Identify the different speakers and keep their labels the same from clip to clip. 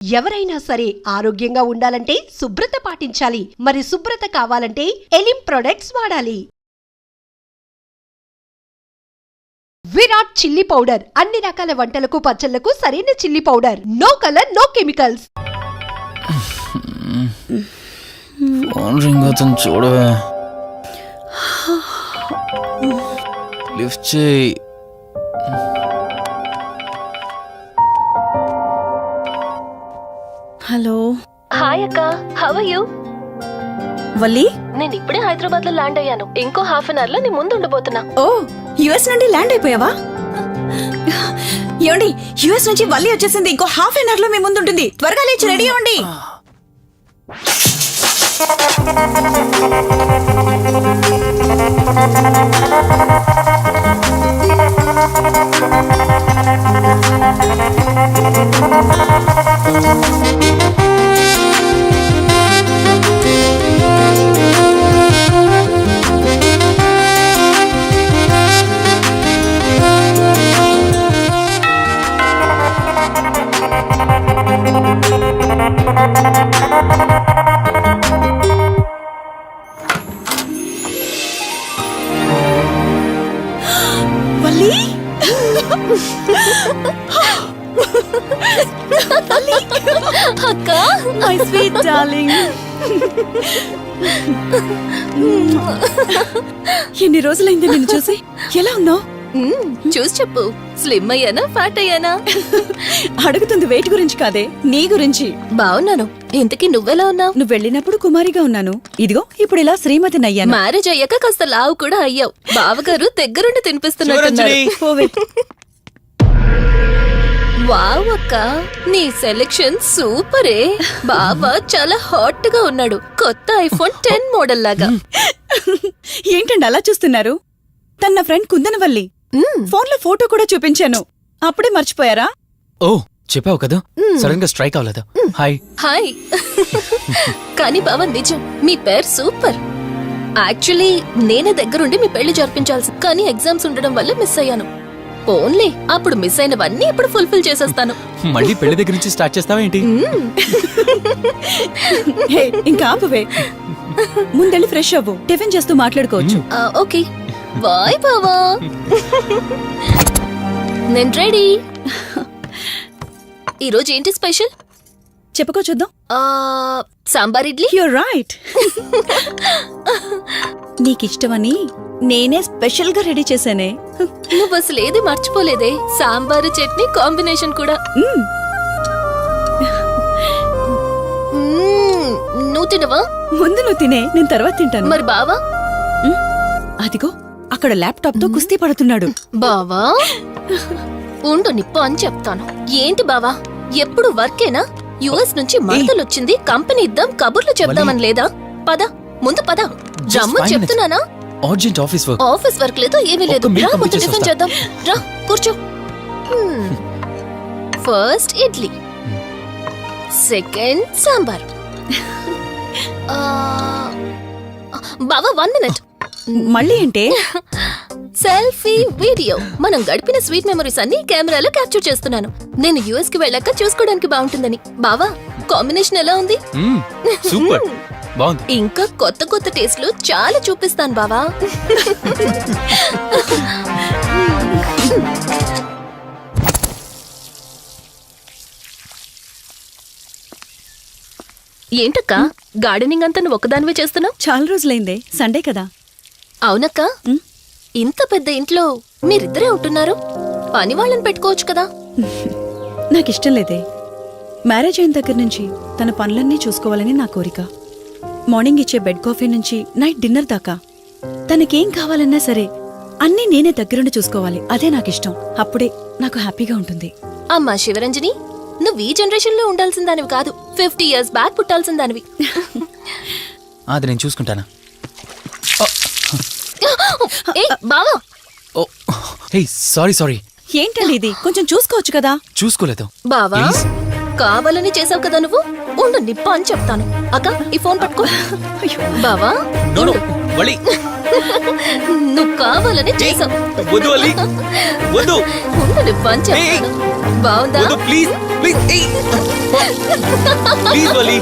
Speaker 1: ఎవరైనా సరే ఆరోగ్యంగా ఉండాలంటే శుభ్రత పాటించాలి. మరి శుభ్రత కావాలంటే ఎలిం ప్రొడక్ట్స్ వాడాలి. విరాట్ చిల్లీ పౌడర్ అన్ని రకాల వంటలకు పచ్చళ్లకు సరైన chilli powder. No colour, no chemicals.
Speaker 2: Phone ring అవుతుంది చూడవే. లిఫ్ట్ చేయి.
Speaker 3: హలో.
Speaker 4: హాయ్ అక్క, హౌ ఆర్ యు?
Speaker 3: వల్లి,
Speaker 4: నేను ఇప్పుడే హైదరాబాద్ లో ల్యాండ్ అయ్యాను. ఇంకో హాఫ్ అన్ అవర్ లో నీ ముందు ఉండబోతున్నా.
Speaker 3: ఓ యుఎస్ నుండి ల్యాండ్ అయిపోయావా? ఏమండి, యుఎస్ నుంచి వల్లి వచ్చేసింది. ఇంకో హాఫ్ అన్ అవర్ లో మీ ముందు ఉంటుంది. త్వరగా లేచి రెడీ అవ్వండి.
Speaker 4: అక్క,
Speaker 3: మై స్వీట్ డార్లింగ్. ఎన్ని రోజులైంది నిన్ను చూసి. ఎలా ఉన్నావు?
Speaker 4: చూసి చెప్పు. స్లిమ్ అయ్యానా, ఫ్యాట్ అయ్యానా?
Speaker 3: అడుగుతుంది వెయిట్ గురించి కాదే, నీ గురించి.
Speaker 4: బాగున్నాను. ఇంతకీ నువ్వెలా ఉన్నావు?
Speaker 3: నువ్వు వెళ్ళినప్పుడు కుమారిగా ఉన్నాను. ఇదిగో ఇప్పుడు ఇలా శ్రీమతిని అయ్యాను.
Speaker 4: మ్యారేజ్ అయ్యాక కాస్త లావు కూడా అయ్యావు. బావగారు దగ్గరుండి తినిపిస్తున్నారు. వావ్ అక్క, నీ సెలెక్షన్ సూపరే. బావ చాలా హాట్ గా ఉన్నాడు. కొత్త ఐఫోన్ 10 మోడల్ లాగా.
Speaker 3: ఏంటండి అలా చూస్తున్నారు? తన ఫ్రెండ్ కుందనవల్లి. ఫోన్ లో ఫోటో కూడా చూపించాను. అప్పుడే మర్చిపోయారా?
Speaker 2: ఓ చెప్పావు కదా, సడన్ గా స్ట్రైక్ అవ్వలేదు. Hi
Speaker 4: hi. కానీ బావ నిజం, మీ పేరు సూపర్. యాక్చువల్లీ నేనే దగ్గరుండి మీ పెళ్లి జరిపించాల్సి, కానీ ఎగ్జామ్స్ ఉండడం వల్ల మిస్ అయ్యాను. ఓన్లీ అప్పుడు మిస్ అయినవన్నీ ఇప్పుడు ఫుల్ఫిల్ చేసేస్తాను.
Speaker 2: మళ్ళీ పెళ్లి దగ్గర నుంచి స్టార్ట్ చేస్తావా ఏంటి?
Speaker 3: ఇంకా ఆపువే. ముందెళ్ళి ఫ్రెష్ అవ్వు, టిఫిన్ చేస్తూ మాట్లాడుకోవచ్చు.
Speaker 4: ఓకే బాయ్ బావా. నేను రెడీ. ఈరోజు ఏంటి స్పెషల్?
Speaker 3: చెప్పుకో చూద్దాం.
Speaker 4: సాంబార్ ఇడ్లీ.
Speaker 3: You're right. నీకిష్టమని నేనే స్పెషల్ గా రెడీ చేశానే.
Speaker 4: నువ్వు అసలు ఏది మర్చిపోలేదే. సాంబారు చట్నీ కాంబినేషన్ కూడా. నువ్వు తినవా?
Speaker 3: ముందు నువ్వు తినే, నేను తర్వాత తింటాను.
Speaker 4: మరి బావా?
Speaker 3: అదిగో అక్కడ ల్యాప్టాప్ తో కుస్తీ పడుతున్నాడు.
Speaker 4: బావా ఉండు, నిప్పు అని చెప్తాను. ఏంటి బావా, ఎప్పుడు వర్కేనా? యుఎస్ నుంచి మరదలొచ్చింది, కంపెనీ ఇద్దాం, కబుర్లు చెప్దామని లేదా? పద ముందు పద. రమ్ము చెప్తున్నానా?
Speaker 2: Urgent office work.
Speaker 4: Office work లేదు, ఏమీ లేదు. రా ముందు టిఫిన్ చేద్దాం. రా కూర్చో. First idli, second sambar. బావా 1 మినిట్.
Speaker 3: మళ్ళీ ఏంటే?
Speaker 4: Selfie video. మనం గడిపిన స్వీట్ మెమరీస్ అన్ని కెమెరాలో క్యాప్చర్ చేస్తున్నాను. నేను యుఎస్ కి వెళ్ళాక చూసుకోవడానికి బాగుంటుందని. బావా కాంబినేషన్ ఎలా ఉంది?
Speaker 2: సూపర్ బాగుంది.
Speaker 4: ఇంకా కొత్త కొత్త టేస్ట్లు చాలా చూపిస్తాను బావా. ఏంటక్క, గార్డెనింగ్ అంతా నువ్వు ఒక్కదానివే చేస్తున్నావు?
Speaker 3: చాలా రోజులైందే, సండే కదా.
Speaker 4: అవునక్క, ఇంత పెద్ద ఇంట్లో మీరిద్దరే ఉంటున్నారు. పని వాళ్ళని పెట్టుకోవచ్చు కదా.
Speaker 3: నాకిష్టం లేదే. మ్యారేజ్ అయిన దగ్గర నుంచి తన పనులన్నీ చూసుకోవాలని నా కోరిక. మార్నింగ్ ఇచ్చే బెడ్ కాఫీ నుంచి నైట్ డిన్నర్ దాకా తనకేం కావాలన్నా సరే అన్నీ నేనే దగ్గరుండి చూసుకోవాలి. అదే నాకిష్టం. అప్పుడే నాకు హ్యాపీగా ఉంటుంది.
Speaker 4: అమ్మా శివరంజని, నువ్వు ఈ జనరేషన్ లో ఉండాల్సిన దానివి కాదు, 50 years బ్యాక్ పుట్టాల్సిన దానివి.
Speaker 2: అది నేను చూసుకుంటానా?
Speaker 4: బావా.
Speaker 2: సారీ.
Speaker 3: ఏంటండి ఇది? కొంచెం చూసుకోవచ్చు కదా.
Speaker 2: చూసుకోలేదు
Speaker 4: బావా, కావాలని చేసావు కదా నువ్వు. ఉండు నిప్ప అని చెప్తాను. అక్క ఈ ఫోన్ పట్టుకో. బావా
Speaker 2: వలి
Speaker 4: నువ్వు కావాలని చేసావు.
Speaker 2: వద్దు వలి వద్దు
Speaker 4: ఉండు, పని చేస్తాను. బాగుందా?
Speaker 2: వద్దు please please please Valli.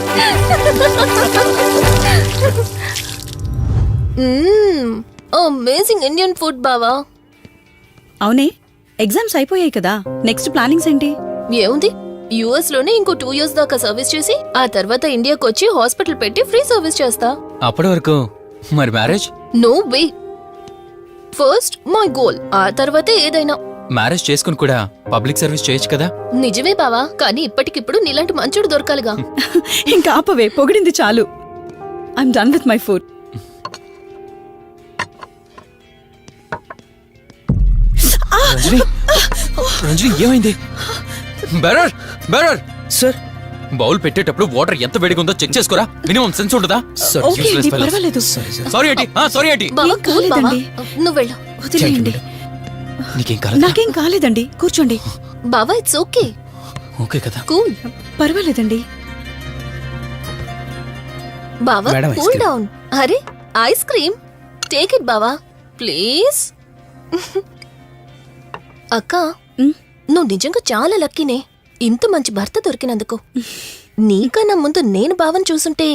Speaker 4: Amazing Indian food బావా.
Speaker 3: అవునే, ఎగ్జామ్స్ అయిపోయాయి కదా, నెక్స్ట్ ప్లానింగ్స్ ఏంటి?
Speaker 4: ఏముంది, యుఎస్ లోనే ఇంకో 2 years దాకా సర్వీస్ చేసి ఆ తర్వాత ఇండియాకి వచ్చి హాస్పిటల్ పెట్టి ఫ్రీ సర్వీస్ చేస్తా.
Speaker 2: అప్పటి వరకు మరి marriage?
Speaker 4: No way. First my goal, ఆ తర్వాతే ఏదైనా.
Speaker 2: మ్యారేజ్ చేసుకుని కూడా పబ్లిక్ సర్వీస్ చేయొచ్చు కదా.
Speaker 4: నిజమే బావా, కానీ ఇప్పటికిప్పుడు నీలాంటి మంచోడు దొరకాలిగా.
Speaker 3: ఇంకా ఆపవే, పొగిడింది చాలు. I'm done with my food.
Speaker 2: Ranjani Ranjani ఏమైంది? బెరర్ బెరర్
Speaker 5: సార్
Speaker 2: బౌల్ పెట్టేటప్పుడు వాటర్ ఎంత వేడిగా ఉందో చెక్ చేసుకోరా. మినిమం సెన్స్ ఉంటుందా?
Speaker 3: ఓకే అండి, పర్వాలేదు.
Speaker 2: సారీ ఏంటి సారీ ఏంటి
Speaker 4: బావా
Speaker 3: ఏం
Speaker 4: కూల్ బావా,
Speaker 3: కాలేదండి.
Speaker 4: నువ్వు వెళ్ళు.
Speaker 3: వదిలేయండి.
Speaker 2: నీకేం కాలేదు?
Speaker 3: నాకేం కాలేదండి, కూర్చోండి.
Speaker 4: బావా ఇట్స్ ఓకే,
Speaker 2: ఓకే కదా.
Speaker 4: కూల్.
Speaker 3: పర్వాలేదండి.
Speaker 4: బావా
Speaker 5: madam, ice
Speaker 4: cool
Speaker 5: cream.
Speaker 4: Down. అరే ఐస్ క్రీమ్, టేక్ ఇట్ బావా ప్లీజ్. అక్క,
Speaker 3: ఉమ్,
Speaker 4: నువ్వు నిజంగా చాలా లక్కీనే, ఇంత మంచి భర్త దొరికినందుకు. నీకన్నా ముందు నేను బావని చూసుంటే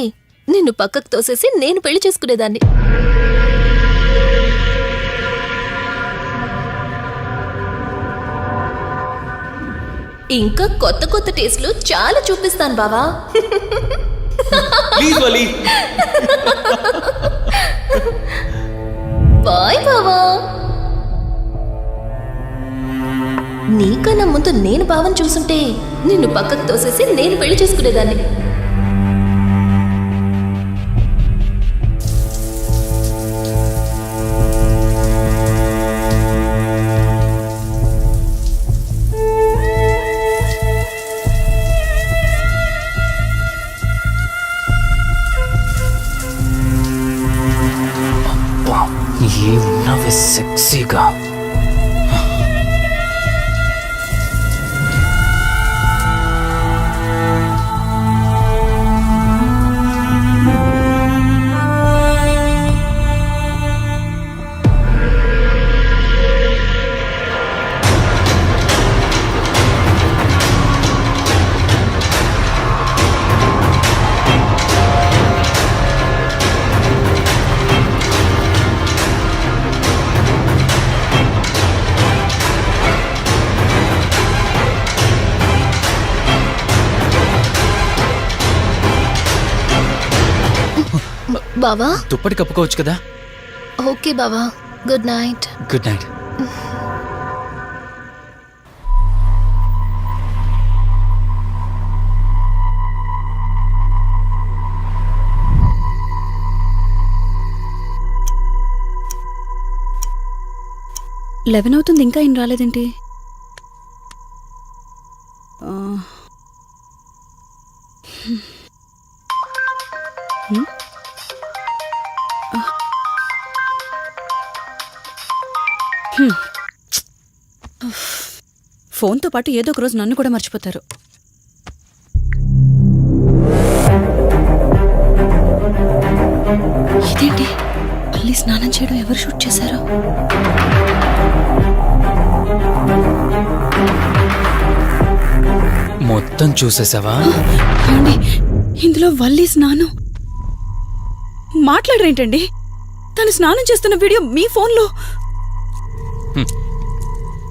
Speaker 4: నిన్ను పక్కకు తోసేసి నేను పెళ్లి చేసుకునేదాన్ని. ఇంకా కొత్త కొత్త టేస్ట్లు చాలా చూపిస్తాను బావా.
Speaker 2: Please Vali.
Speaker 4: బాయ్ బావా. నీకన్నా ముందు నేను బావని చూసుంటే నిన్ను పక్కకు తోసేసి నేను పెళ్లి చేసుకునేదాన్ని.
Speaker 2: ఏమున్నావే సెక్సీగా.
Speaker 4: బావా
Speaker 2: దుప్పటి కప్పుకోవచ్చు కదా.
Speaker 4: ఓకే బావా, good night.
Speaker 2: Good night.
Speaker 3: Eleven అవుతుంది, ఇంకా ఏం రాలేదేంటి? ఆ, హ్మ్. హ్మ్. ఫోన్తో పాటు ఏదో ఒక రోజు నన్ను కూడా మర్చిపోతారు. ఇదేంటి, మళ్ళీ స్నానం చేయడం ఎవరు షూట్ చేశారు?
Speaker 2: మొత్తం చూసేసావా?
Speaker 3: ఏమండి, ఇందులో వల్లి స్నానం మాట్లాడరేంటండి? తను స్నానం చేస్తున్న వీడియో మీ ఫోన్లో.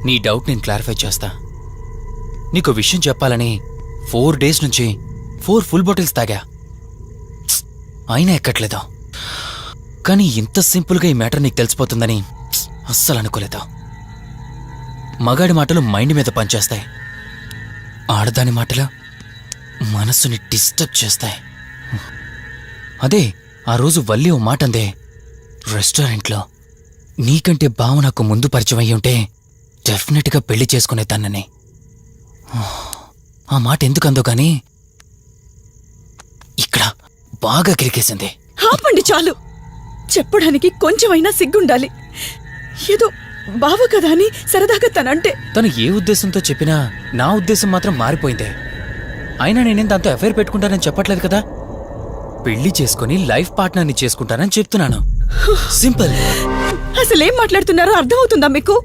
Speaker 2: నీ డౌట్ నేను క్లారిఫై చేస్తా. నీకు విషయం చెప్పాలని 4 days నుంచి 4 full బాటిల్స్ తాగా, అయినా ఎక్కట్లేదు. కానీ ఇంత సింపుల్గా ఈ మ్యాటర్ నీకు తెలిసిపోతుందని అస్సలు అనుకోలేదు. మగాడి మాటలు మైండ్ మీద పనిచేస్తాయి, ఆడదాని మాటలు మనస్సుని డిస్టర్బ్ చేస్తాయి. అదే ఆ రోజు వల్లి ఓ మాట అందే రెస్టారెంట్లో, నీకంటే బావ నాకు ముందు పరిచయం అయ్యి ఉంటే డెఫినెట్గా పెళ్లి చేసుకునేదాన్నని. ఆ మాట ఎందుకందో కానీ ఇక్కడ బాగా కిరికేసింది.
Speaker 3: ఆపండి చాలు, చెప్పడానికి కొంచెమైనా సిగ్గుండాలి. ఏదో బావ కదా అని సరదాగా తనంటే.
Speaker 2: తను ఏ ఉద్దేశంతో చెప్పినా నా ఉద్దేశం మాత్రం మారిపోయిందే. అయినా నేనేం దాంతో అఫైర్ పెట్టుకుంటానని చెప్పట్లేదు కదా, పెళ్లి చేసుకుని లైఫ్ పార్ట్నర్ని చేసుకుంటానని చెప్తున్నాను. సింపుల్.
Speaker 3: అసలేం మాట్లాడుతున్నారో అర్థమవుతుందా మీకు?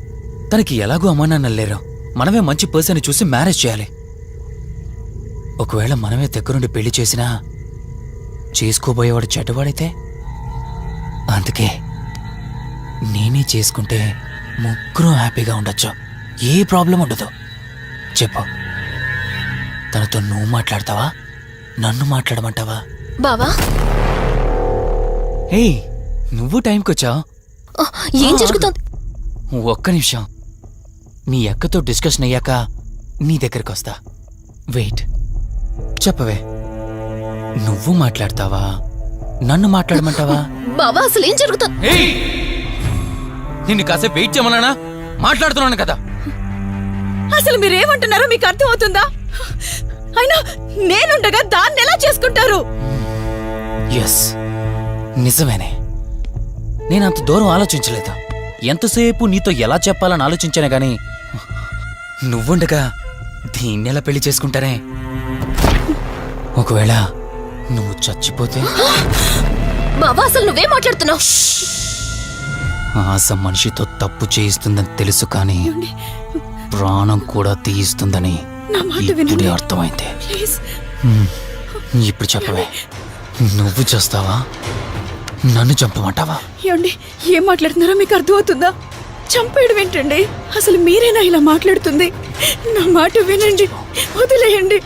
Speaker 2: తనకి ఎలాగో అమ్మా నాన్న లేరు. మనమే మంచి పర్సన్ చూసి మ్యారేజ్ చేయాలి. ఒకవేళ మనమే దగ్గరుండి పెళ్లి చేసినా చేసుకోబోయేవాడు చెడ్డవాడైతే? అందుకే నేనే చేసుకుంటే ముగ్గురు హ్యాపీగా ఉండొచ్చు. ఏ ప్రాబ్లం ఉండదు. చెప్పు, తనతో నువ్వు మాట్లాడతావా, నన్ను మాట్లాడమంటావా?
Speaker 4: బావా,
Speaker 2: హే, నువ్వు టైంకొచ్చావు.
Speaker 4: ఏం జరుగుతోంది?
Speaker 2: ఒక్క నిమిషం. మీ అక్కతో డిస్కషన్ అయ్యాక నీ దగ్గరికి వస్తా. వెయిట్, చెప్పవే, నువ్వు మాట్లాడతావా, నన్ను మాట్లాడమంటావా?
Speaker 4: బావా, అసలు ఏం జరుగుతోంది?
Speaker 2: ఏయ్! నిన్ను కాసేపు వెయిట్ చేయమన్నానా? మాట్లాడుతున్నాను కదా.
Speaker 3: అసలు మీరేమంటున్నారో మీకు అర్థమవుతుందా? అయినా నేనుండగా దాన్ని ఎలా చేసుకుంటారు?
Speaker 2: ఎస్, నిజమేనే. నేనంత దూరం ఆలోచించలేదు. ఎంతసేపు నీతో ఎలా చెప్పాలని ఆలోచించానే గాని నువ్వుండగా దీన్నెలా పెళ్లి చేసుకుంటానే? ఒకవేళ నువ్వు చచ్చిపోతే?
Speaker 4: బావా, అసలు నువ్వేం మాట్లాడుతున్నావు?
Speaker 2: ఆశ మనిషితో తప్పు చేయిస్తుందని తెలుసు, కానీ ప్రాణం కూడా తీయిస్తుందని
Speaker 3: నా మాట
Speaker 2: ఇప్పుడే
Speaker 3: వినండి.
Speaker 2: అర్థమైంది.
Speaker 3: ప్లీజ్.
Speaker 2: ఇప్పుడు చెప్పవే, నువ్వు చేస్తావా, నన్ను చంపమంటావా?
Speaker 3: ఏమండి, ఏం మాట్లాడుతున్నారో మీకు అర్థమవుతుందా? చంపేయడం ఏంటండి? అసలు మీరేనా ఇలా మాట్లాడుతుంది? నా మాట వినండి, వదిలేయండి.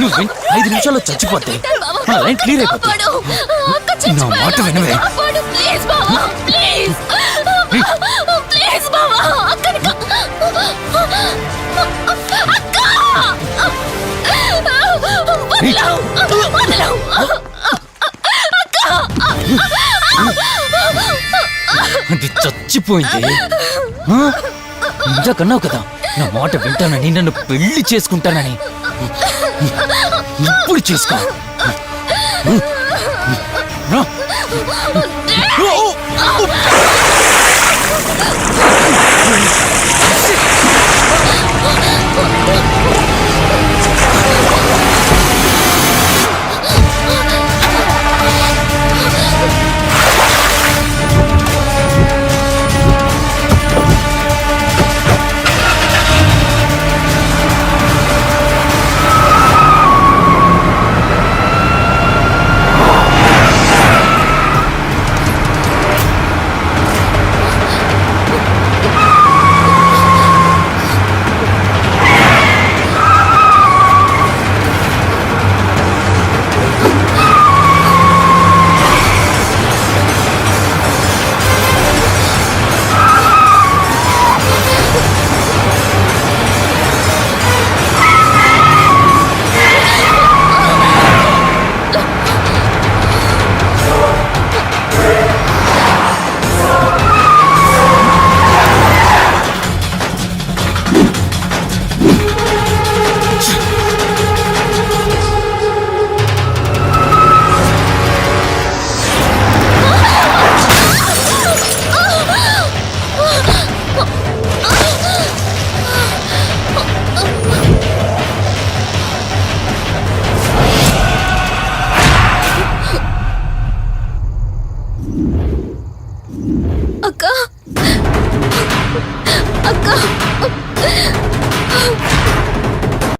Speaker 2: నువ్వు 5 నిమిషాల్లో చచ్చిపోతే నా లైన్ క్లియర్ అయిపోతుంది. నా మాట వినవే.
Speaker 4: ప్లీజ్ బావా, ప్లీజ్ ప్లీజ్ బావా, అక్కని
Speaker 2: అది చచ్చిపోయింది. ఇందాకన్నావు కదా నా మాట వింటానని, నన్ను పెళ్లి చేసుకుంటానని. ఇప్పుడు చేసుకో. రా.